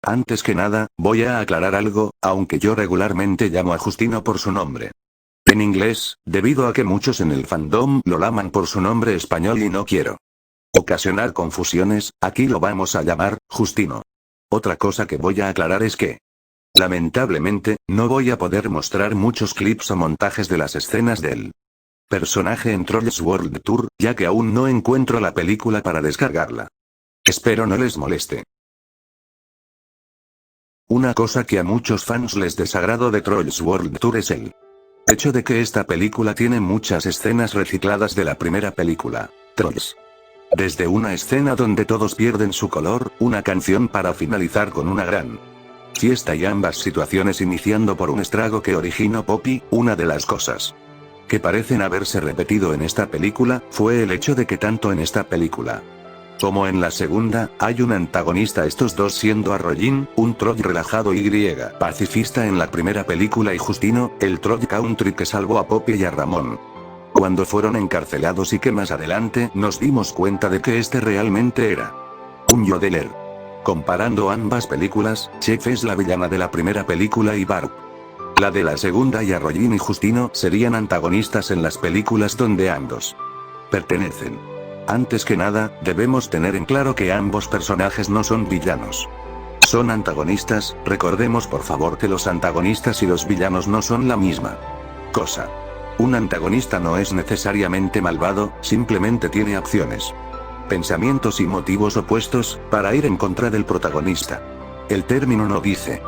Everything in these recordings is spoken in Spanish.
Antes que nada, voy a aclarar algo, aunque yo regularmente llamo a Justino por su nombre en inglés, debido a que muchos en el fandom lo llaman por su nombre español y no quiero ocasionar confusiones, aquí lo vamos a llamar Justino. Otra cosa que voy a aclarar es que, lamentablemente, no voy a poder mostrar muchos clips o montajes de las escenas del personaje en Trolls World Tour, ya que aún no encuentro la película para descargarla. Espero no les moleste. Una cosa que a muchos fans les desagrado de Trolls World Tour es el hecho de que esta película tiene muchas escenas recicladas de la primera película, Trolls. Desde una escena donde todos pierden su color, una canción para finalizar con una gran fiesta y ambas situaciones iniciando por un estrago que originó Poppy. Una de las cosas que parecen haberse repetido en esta película, fue el hecho de que tanto en esta película como en la segunda, hay un antagonista, estos dos siendo Arroyin, un troll relajado y pacifista en la primera película y Justino, el troll country que salvó a Poppy y a Ramón cuando fueron encarcelados y que más adelante nos dimos cuenta de que este realmente era un yodeler. Comparando ambas películas, Chef es la villana de la primera película y Barb la de la segunda y Arroyin y Justino serían antagonistas en las películas donde ambos pertenecen. Antes que nada, debemos tener en claro que ambos personajes no son villanos. Son antagonistas, recordemos por favor que los antagonistas y los villanos no son la misma cosa. Un antagonista no es necesariamente malvado, simplemente tiene acciones, pensamientos y motivos opuestos, para ir en contra del protagonista. El término no dice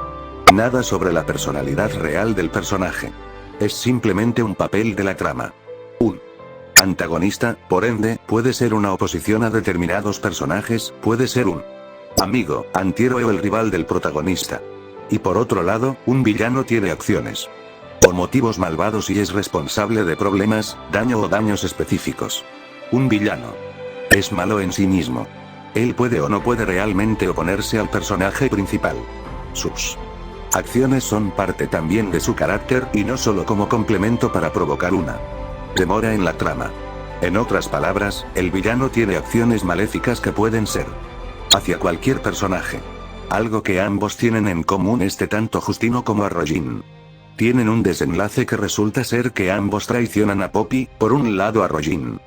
nada sobre la personalidad real del personaje. Es simplemente un papel de la trama. Un antagonista, por ende, puede ser una oposición a determinados personajes, puede ser un amigo, antihéroe o el rival del protagonista. Y por otro lado, un villano tiene acciones o motivos malvados y es responsable de problemas, daño o daños específicos. Un villano es malo en sí mismo. Él puede o no puede realmente oponerse al personaje principal. Sus acciones son parte también de su carácter y no solo como complemento para provocar una demora en la trama. En otras palabras, el villano tiene acciones maléficas que pueden ser hacia cualquier personaje. Algo que ambos tienen en común es que tanto Justino como Arroyin tienen un desenlace que resulta ser que ambos traicionan a Poppy. Por un lado Arroyin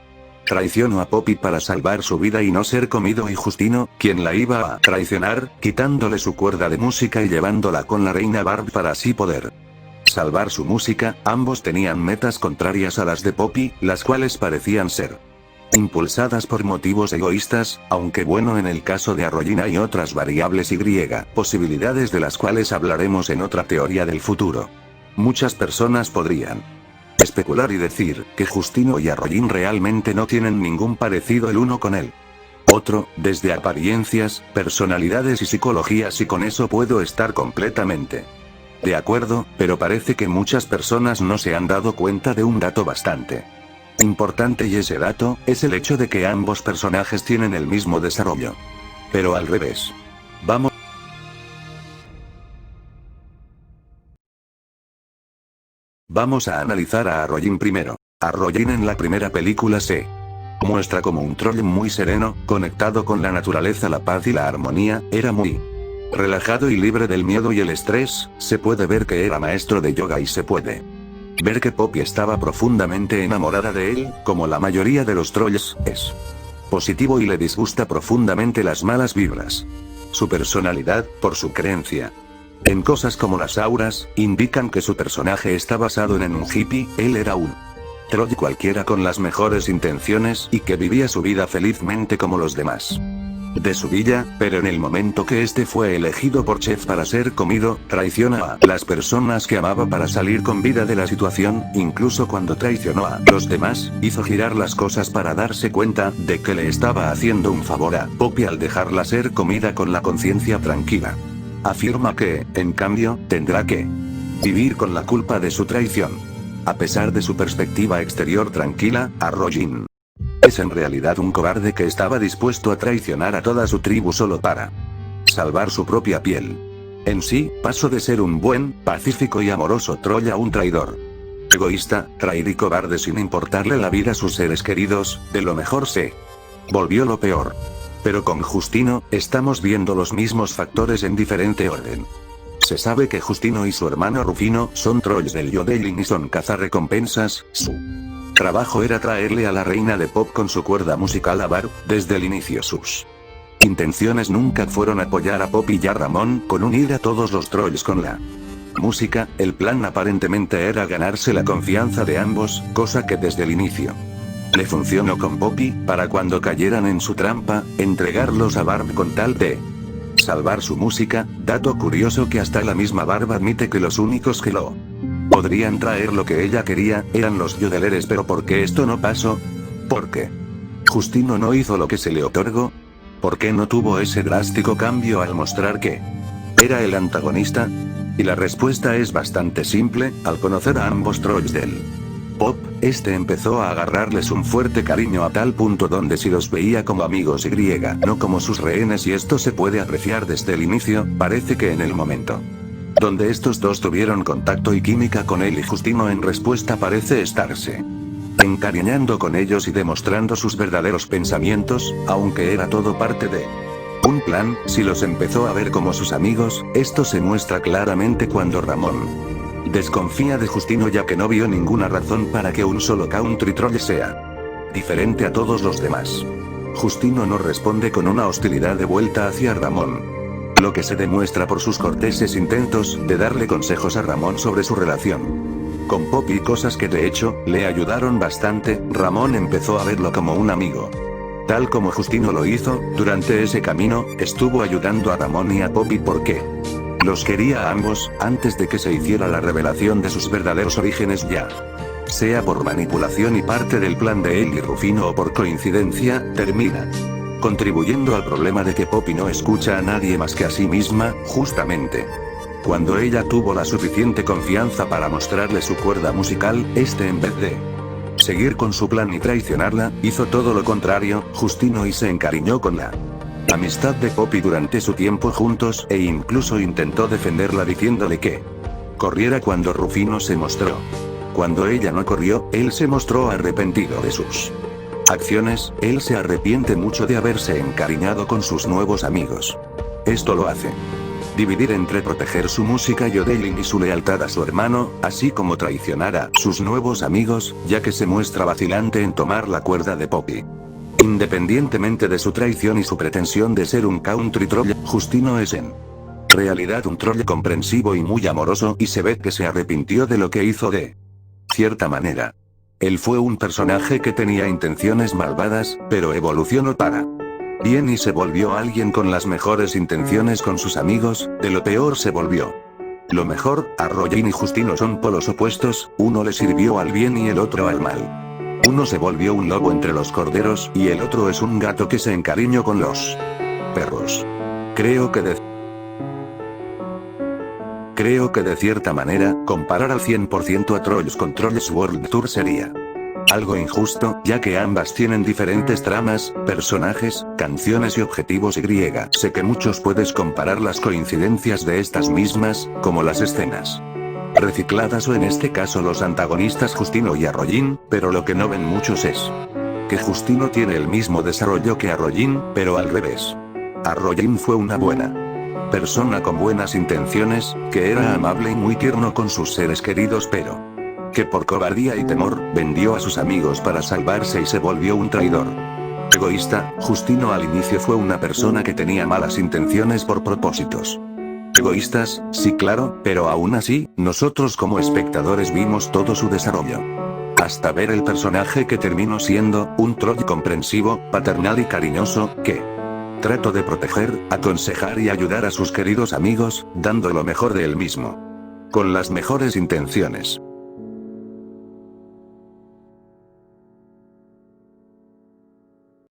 traicionó a Poppy para salvar su vida y no ser comido y Justino, quien la iba a traicionar, quitándole su cuerda de música y llevándola con la reina Barb para así poder salvar su música. Ambos tenían metas contrarias a las de Poppy, las cuales parecían ser impulsadas por motivos egoístas, aunque bueno en el caso de Arroyin hay otras variables y posibilidades de las cuales hablaremos en otra teoría del futuro. Muchas personas podrían especular y decir que Justino y Arroyin realmente no tienen ningún parecido el uno con el otro, desde apariencias, personalidades y psicologías, y con eso puedo estar completamente de acuerdo, pero parece que muchas personas no se han dado cuenta de un dato bastante importante y ese dato es el hecho de que ambos personajes tienen el mismo desarrollo. Pero al revés. Vamos a analizar a Arroyin primero. Arroyin en la primera película se muestra como un troll muy sereno, conectado con la naturaleza, la paz y la armonía, era muy relajado y libre del miedo y el estrés. Se puede ver que era maestro de yoga y se puede ver que Poppy estaba profundamente enamorada de él, como la mayoría de los trolls, es positivo y le disgusta profundamente las malas vibras. Su personalidad, por su creencia en cosas como las auras, indican que su personaje está basado en un hippie. Él era un troll cualquiera con las mejores intenciones y que vivía su vida felizmente como los demás de su villa, pero en el momento que este fue elegido por Chef para ser comido, traiciona a las personas que amaba para salir con vida de la situación. Incluso cuando traicionó a los demás, hizo girar las cosas para darse cuenta de que le estaba haciendo un favor a Poppy al dejarla ser comida con la conciencia tranquila. Afirma que, en cambio, tendrá que vivir con la culpa de su traición. A pesar de su perspectiva exterior tranquila, Arroyin es en realidad un cobarde que estaba dispuesto a traicionar a toda su tribu solo para salvar su propia piel. En sí, pasó de ser un buen, pacífico y amoroso troll a un traidor. Egoísta, traidor y cobarde sin importarle la vida a sus seres queridos. De lo mejor se volvió lo peor. Pero con Justino, estamos viendo los mismos factores en diferente orden. Se sabe que Justino y su hermano Rufino son trolls del yodeling y son cazarrecompensas. Su trabajo era traerle a la reina de pop con su cuerda musical a Barb. Desde el inicio sus intenciones nunca fueron apoyar a Pop y a Ramón con unir a todos los trolls con la música. El plan aparentemente era ganarse la confianza de ambos, cosa que desde el inicio le funcionó con Poppy, para cuando cayeran en su trampa, entregarlos a Barb con tal de salvar su música. Dato curioso que hasta la misma Barb admite que los únicos que lo podrían traer lo que ella quería, eran los yodeleres. Pero ¿por qué esto no pasó? ¿Por qué Justino no hizo lo que se le otorgó? ¿Por qué no tuvo ese drástico cambio al mostrar que era el antagonista? Y la respuesta es bastante simple: al conocer a ambos trolls del pop, este empezó a agarrarles un fuerte cariño a tal punto donde si los veía como amigos y no como sus rehenes, y esto se puede apreciar desde el inicio. Parece que en el momento donde estos dos tuvieron contacto y química con él y Justino, en respuesta parece estarse encariñando con ellos y demostrando sus verdaderos pensamientos, aunque era todo parte de un plan. Si los empezó a ver como sus amigos, esto se muestra claramente cuando Ramón desconfía de Justino, ya que no vio ninguna razón para que un solo country troll sea diferente a todos los demás. Justino no responde con una hostilidad de vuelta hacia Ramón, lo que se demuestra por sus corteses intentos de darle consejos a Ramón sobre su relación con Poppy, cosas que de hecho le ayudaron bastante. Ramón empezó a verlo como un amigo, tal como Justino lo hizo. Durante ese camino, estuvo ayudando a Ramón y a Poppy porque los quería a ambos, antes de que se hiciera la revelación de sus verdaderos orígenes, ya sea por manipulación y parte del plan de él y Rufino o por coincidencia, termina contribuyendo al problema de que Poppy no escucha a nadie más que a sí misma. Justamente cuando ella tuvo la suficiente confianza para mostrarle su cuerda musical, este, en vez de seguir con su plan y traicionarla, hizo todo lo contrario. Justino y se encariñó con la amistad de Poppy durante su tiempo juntos, e incluso intentó defenderla diciéndole que corriera cuando Rufino se mostró. Cuando ella no corrió, él se mostró arrepentido de sus acciones. Él se arrepiente mucho de haberse encariñado con sus nuevos amigos. Esto lo hace dividir entre proteger su música yodeling y su lealtad a su hermano, así como traicionar a sus nuevos amigos, ya que se muestra vacilante en tomar la cuerda de Poppy. Independientemente de su traición y su pretensión de ser un country troll, Justino es en realidad un troll comprensivo y muy amoroso, y se ve que se arrepintió de lo que hizo. De cierta manera, él fue un personaje que tenía intenciones malvadas, pero evolucionó para bien y se volvió alguien con las mejores intenciones con sus amigos. De lo peor se volvió lo mejor. Arroyin y Justino son polos opuestos, uno le sirvió al bien y el otro al mal. Uno se volvió un lobo entre los corderos, y el otro es un gato que se encariñó con los perros. Creo que de cierta manera, comparar al 100% a Trolls con Trolls World Tour sería algo injusto, ya que ambas tienen diferentes tramas, personajes, canciones y objetivos. Sé que muchos puedes comparar las coincidencias de estas mismas, como las escenas recicladas o en este caso los antagonistas Justino y Arroyin, pero lo que no ven muchos es que Justino tiene el mismo desarrollo que Arroyin, pero al revés. Arroyin fue una buena persona con buenas intenciones, que era amable y muy tierno con sus seres queridos, pero que por cobardía y temor, vendió a sus amigos para salvarse y se volvió un traidor egoísta. Justino al inicio fue una persona que tenía malas intenciones por propósitos egoístas, sí claro, pero aún así, nosotros como espectadores vimos todo su desarrollo, hasta ver el personaje que terminó siendo, un troll comprensivo, paternal y cariñoso, que trató de proteger, aconsejar y ayudar a sus queridos amigos, dando lo mejor de él mismo, con las mejores intenciones.